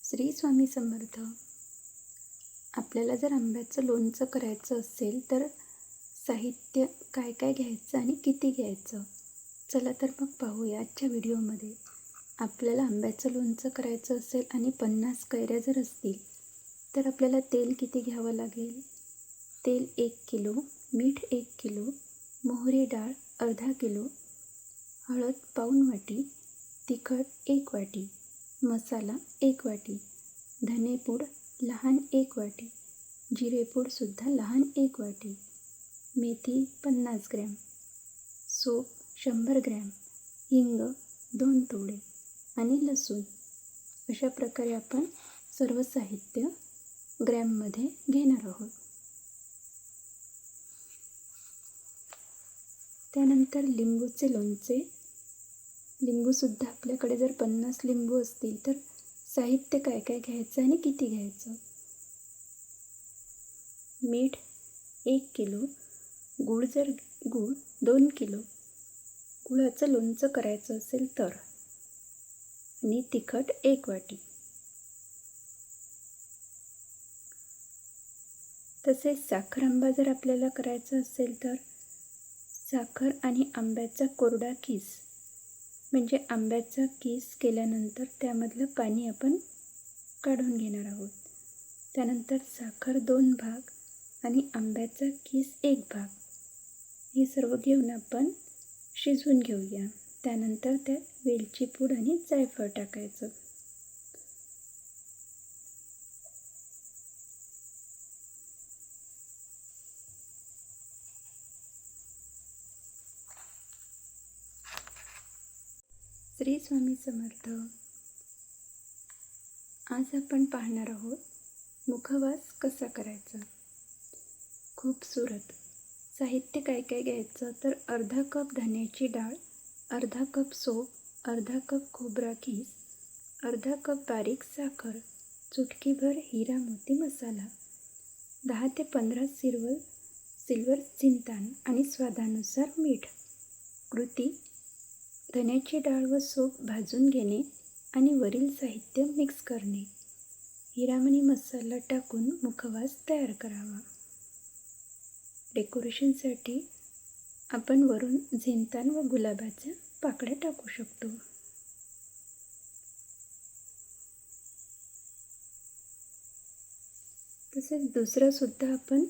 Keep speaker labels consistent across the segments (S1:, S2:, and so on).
S1: श्री स्वामी समर्थ. आपल्याला जर आंब्याचं लोणचं करायचं असेल तर साहित्य काय काय घ्यायचं आणि किती घ्यायचं, चला तर मग पाहूया आजच्या व्हिडिओमध्ये. आपल्याला आंब्याचं लोणचं करायचं असेल आणि 50 कैऱ्या जर असतील तर आपल्याला तेल किती घ्यावं लागेल. तेल 1 किलो, मीठ 1 किलो, मोहरी डाळ अर्धा किलो, हळद पाऊण वाटी, तिखट 1 वाटी, मसाला 1 वाटी, धनेपूड लहान 1 वाटी, जिरेपूडसुद्धा लहान 1 वाटी, मेथी 50 ग्रॅम, सोप 100 ग्रॅम, हिंग 2 तोडे आणि लसूण. अशा प्रकारे आपण सर्व साहित्य ग्रॅममध्ये घेणार आहोत. त्यानंतर लिंबूचे लोणचे. लिंबूसुद्धा आपल्याकडे जर 50 लिंबू असतील तर साहित्य काय काय घ्यायचं आणि किती घ्यायचं. मीठ 1 किलो, गूळ 2 किलो, गुळाचं लोणचं करायचं असेल तर, आणि तिखट 1 वाटी. तसेच साखर आंबा जर आपल्याला करायचा असेल तर साखर आणि आंब्याचा कोरडा किस, म्हणजे आंब्याचा किस केल्यानंतर त्यामधलं पाणी आपण काढून घेणार आहोत. त्यानंतर साखर 2 भाग आणि आंब्याचा किस 1 भाग, हे सर्व घेऊन आपण शिजवून घेऊया. त्यानंतर त्यात वेलची पूड आणि जायफळ टाकायचं. श्री स्वामी समर्थ. आज आपण पाहणार आहोत मुखवास कसा करायचा. खूबसूरत. साहित्य काय काय घ्यायचं तर अर्धा कप धन्याची डाळ, अर्धा कप सोप, अर्धा कप खोबरा खीस, अर्धा कप बारीक साखर, चुटकीभर हिरा मोती मसाला, 10 ते 15 सिल्वर चिंतान आणि स्वादानुसार मीठ. कृती: धन्याची डाळ व सोप भाजून घेणे आणि वरील साहित्य मिक्स करणे. हिरामणी मसाला टाकून मुखवास तयार करावा. डेकोरेशनसाठी आपण वरून झिंतान व गुलाबाच्या पाकळ्या टाकू शकतो. तसेच दुसरासुद्धा आपण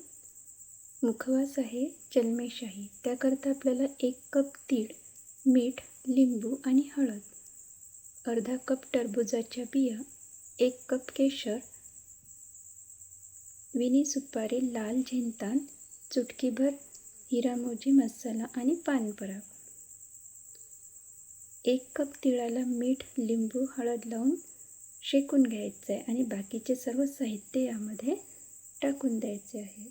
S1: मुखवास आहे जन्मेशाही. त्याकरता आपल्याला 1 कप तीळ, मीठ, लिंबू आणि हळद, अर्धा कप टरबूजाच्या बिया, 1 कप केशर, विनी सुपारी, लाल झिंतान, चुटकीभर हिरामोजी मसाला आणि पानपराग. 1 कप तिळाला मीठ, लिंबू, हळद लावून शेकून घ्यायचं आहे आणि बाकीचे सर्व साहित्य यामध्ये टाकून द्यायचे आहे.